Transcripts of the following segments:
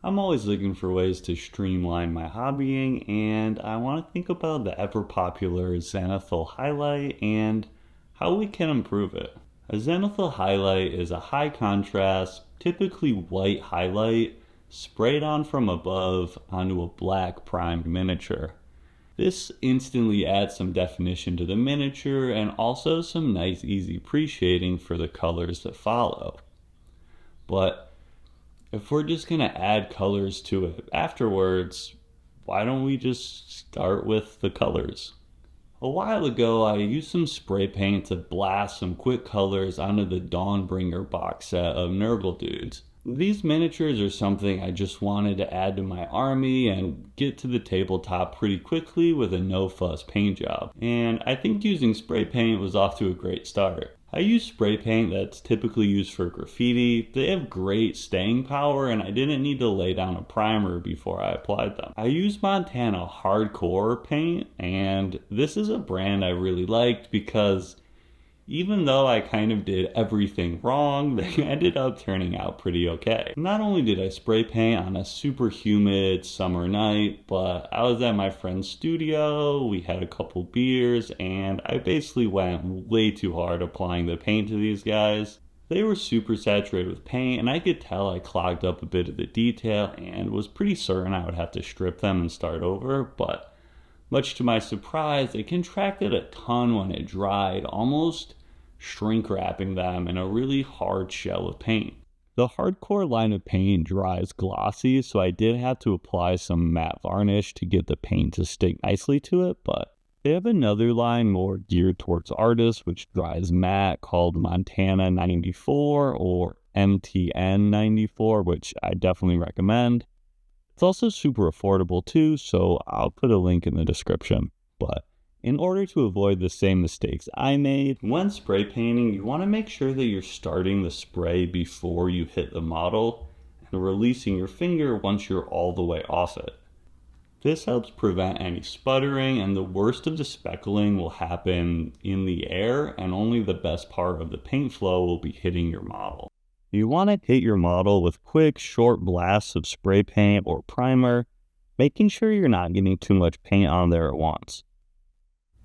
I'm always looking for ways to streamline my hobbying, and I want to think about the ever popular zenithal highlight and how we can improve it. A zenithal highlight is a high contrast, typically white highlight sprayed on from above onto a black primed miniature. This instantly adds some definition to the miniature and also some nice easy pre-shading for the colors that follow. But if we're just going to add colors to it afterwards, why don't we just start with the colors? A while ago, I used some spray paint to blast some quick colors onto the Dawnbringer box set of Nurgle dudes. These miniatures are something I just wanted to add to my army and get to the tabletop pretty quickly with a no-fuss paint job. And I think using spray paint was off to a great start. I use spray paint that's typically used for graffiti. They have great staying power and I didn't need to lay down a primer before I applied them. I use Montana Hardcore paint, and this is a brand I really liked because even though I kind of did everything wrong, they ended up turning out pretty okay. Not only did I spray paint on a super humid summer night, but I was at my friend's studio, we had a couple beers, and I basically went way too hard applying the paint to these guys. They were super saturated with paint, and I could tell I clogged up a bit of the detail and was pretty certain I would have to strip them and start over, but much to my surprise, it contracted a ton when it dried, almost shrink wrapping them in a really hard shell of paint. The hardcore line of paint dries glossy, so I did have to apply some matte varnish to get the paint to stick nicely to it, but they have another line more geared towards artists which dries matte called Montana 94 or MTN 94, which I definitely recommend. It's also super affordable too, so I'll put a link in the description. But in order to avoid the same mistakes I made, when spray painting, you want to make sure that you're starting the spray before you hit the model and releasing your finger once you're all the way off it. This helps prevent any sputtering, and the worst of the speckling will happen in the air, and only the best part of the paint flow will be hitting your model. You want to hit your model with quick, short blasts of spray paint or primer, making sure you're not getting too much paint on there at once.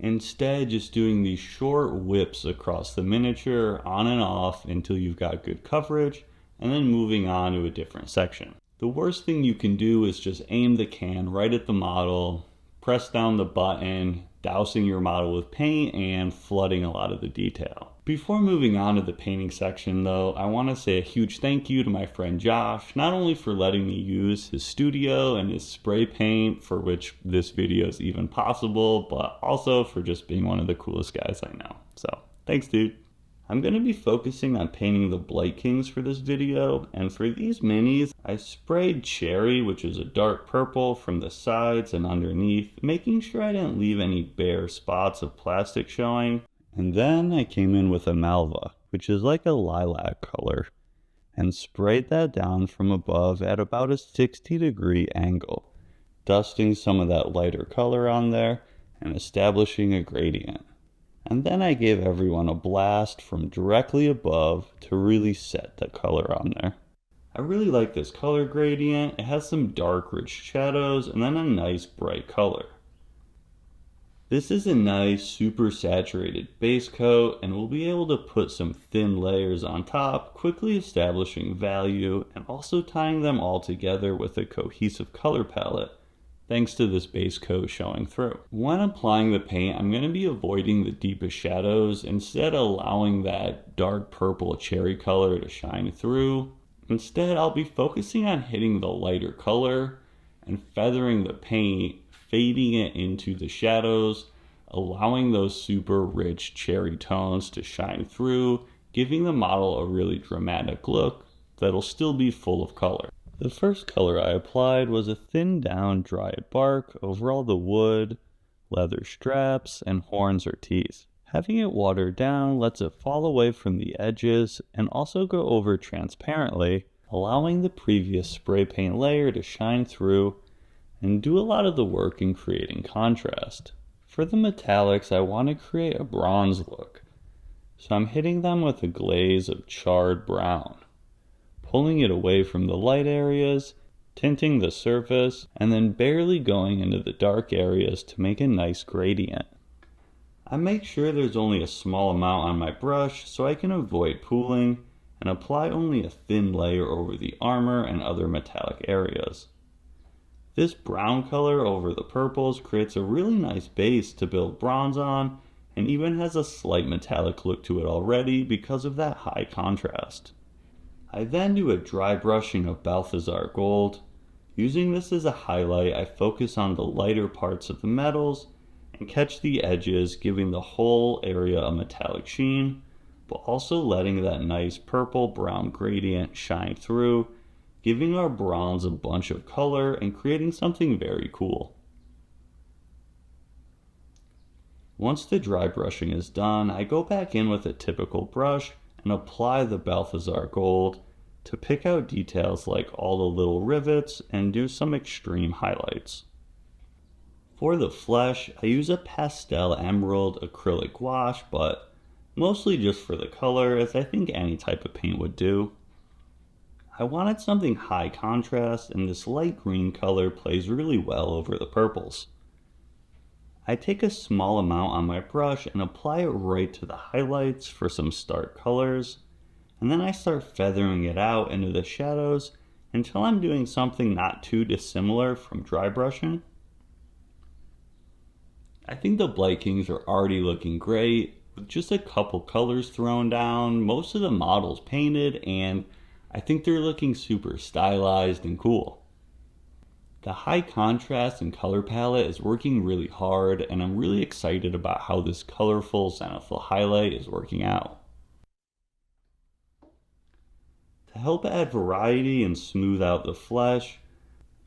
Instead, just doing these short whips across the miniature, on and off, until you've got good coverage, and then moving on to a different section. The worst thing you can do is just aim the can right at the model, press down the button, dousing your model with paint, and flooding a lot of the detail. Before moving on to the painting section though, I want to say a huge thank you to my friend Josh, not only for letting me use his studio and his spray paint, for which this video is even possible, but also for just being one of the coolest guys I know. So, thanks dude. I'm going to be focusing on painting the Blightkings for this video, and for these minis, I sprayed cherry, which is a dark purple, from the sides and underneath, making sure I didn't leave any bare spots of plastic showing. And then I came in with a malva, which is like a lilac color, and sprayed that down from above at about a 60-degree angle, dusting some of that lighter color on there and establishing a gradient. And then I gave everyone a blast from directly above to really set the color on there. I really like this color gradient. It has some dark rich shadows and then a nice bright color. This is a nice super saturated base coat, and we'll be able to put some thin layers on top, quickly establishing value and also tying them all together with a cohesive color palette, thanks to this base coat showing through. When applying the paint, I'm going to be avoiding the deepest shadows, instead allowing that dark purple cherry color to shine through. Instead, I'll be focusing on hitting the lighter color and feathering the paint, fading it into the shadows, allowing those super rich cherry tones to shine through, giving the model a really dramatic look that'll still be full of color. The first color I applied was a thinned down dried bark over all the wood, leather straps, and horns or teeth. Having it watered down lets it fall away from the edges and also go over transparently, allowing the previous spray paint layer to shine through and do a lot of the work in creating contrast. For the metallics, I want to create a bronze look, so I'm hitting them with a glaze of charred brown, pulling it away from the light areas tinting the surface, and then barely going into the dark areas to make a nice gradient. I make sure there's only a small amount on my brush so I can avoid pooling, and apply only a thin layer over the armor and other metallic areas. This brown color over the purples creates a really nice base to build bronze on, and even has a slight metallic look to it already because of that high contrast. I then do a dry brushing of Balthazar gold. Using this as a highlight, I focus on the lighter parts of the metals and catch the edges, giving the whole area a metallic sheen, but also letting that nice purple-brown gradient shine through, giving our bronze a bunch of color and creating something very cool. Once the dry brushing is done, I go back in with a typical brush and apply the Balthazar gold to pick out details like all the little rivets and do some extreme highlights. For the flesh, I use a pastel emerald acrylic wash, but mostly just for the color, as I think any type of paint would do. I wanted something high contrast, and this light green color plays really well over the purples. I take a small amount on my brush and apply it right to the highlights for some stark colors, and then I start feathering it out into the shadows until I'm doing something not too dissimilar from dry brushing. I think the Blightkings are already looking great, with just a couple colors thrown down, most of the models painted, and I think they're looking super stylized and cool. The high contrast and color palette is working really hard, and I'm really excited about how this colorful zenithal highlight is working out. To help add variety and smooth out the flesh,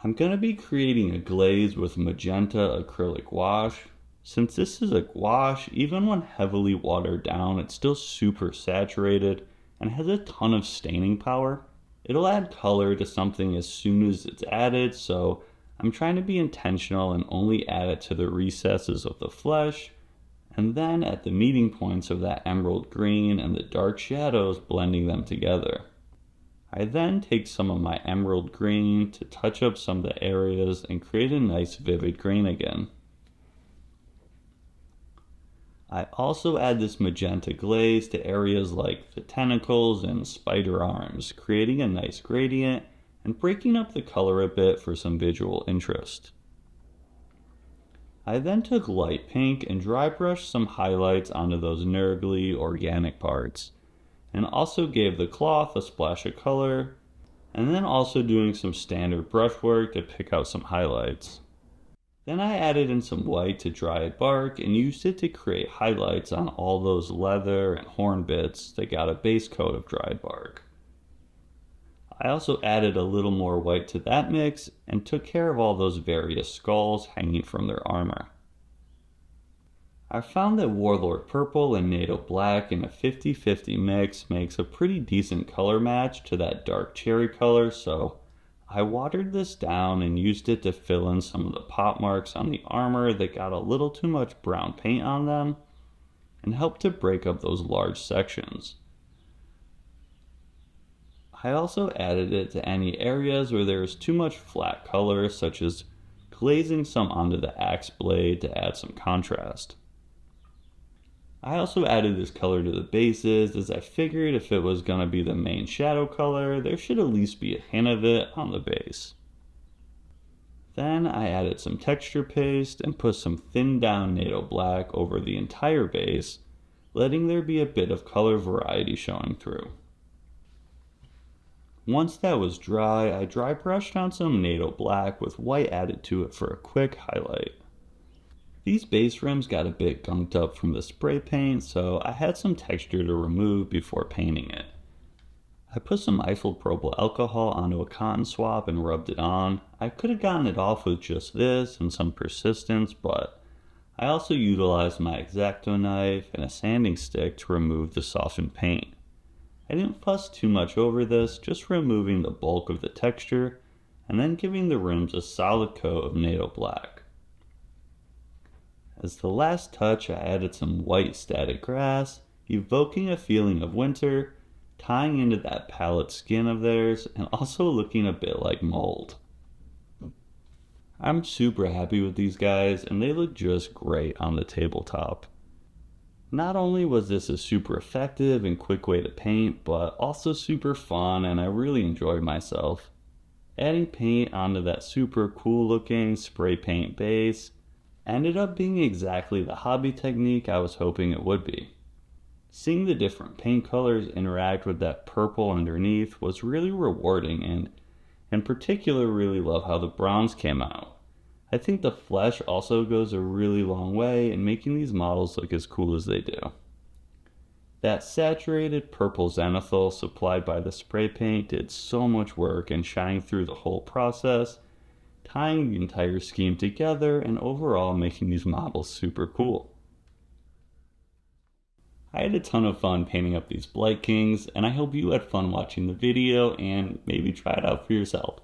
I'm going to be creating a glaze with magenta acrylic wash. Since this is a gouache, even when heavily watered down, it's still super saturated and has a ton of staining power. It'll add color to something as soon as it's added, so I'm trying to be intentional and only add it to the recesses of the flesh, and then at the meeting points of that emerald green and the dark shadows, blending them together. I then take some of my emerald green to touch up some of the areas and create a nice vivid green again. I also add this magenta glaze to areas like the tentacles and spider arms, creating a nice gradient and breaking up the color a bit for some visual interest. I then took light pink and dry brushed some highlights onto those nurgly organic parts, and also gave the cloth a splash of color, and then also doing some standard brushwork to pick out some highlights. Then I added in some white to dried bark and used it to create highlights on all those leather and horn bits that got a base coat of dried bark. I also added a little more white to that mix and took care of all those various skulls hanging from their armor. I found that Warlord Purple and NATO Black in a 50-50 mix makes a pretty decent color match to that dark cherry color, so I watered this down and used it to fill in some of the pop marks on the armor that got a little too much brown paint on them, and helped to break up those large sections. I also added it to any areas where there was too much flat color, such as glazing some onto the axe blade to add some contrast. I also added this color to the bases, as I figured if it was going to be the main shadow color, there should at least be a hint of it on the base. Then I added some texture paste and put some thinned down NATO Black over the entire base, letting there be a bit of color variety showing through. Once that was dry, I dry brushed on some NATO Black with white added to it for a quick highlight. These base rims got a bit gunked up from the spray paint, so I had some texture to remove before painting it. I put some isopropyl alcohol onto a cotton swab and rubbed it on. I could have gotten it off with just this and some persistence, but I also utilized my X-Acto knife and a sanding stick to remove the softened paint. I didn't fuss too much over this, just removing the bulk of the texture and then giving the rims a solid coat of NATO Black. As the last touch, I added some white static grass, evoking a feeling of winter, tying into that palette skin of theirs, and also looking a bit like mold. I'm super happy with these guys, and they look just great on the tabletop. Not only was this a super effective and quick way to paint, but also super fun, and I really enjoyed myself. Adding paint onto that super cool looking spray paint base ended up being exactly the hobby technique I was hoping it would be. Seeing the different paint colors interact with that purple underneath was really rewarding, and in particular really love how the browns came out. I think the flesh also goes a really long way in making these models look as cool as they do. That saturated purple zenithal supplied by the spray paint did so much work in shining through the whole process, tying the entire scheme together and overall making these models super cool. I had a ton of fun painting up these Blightkings, and I hope you had fun watching the video and maybe try it out for yourself.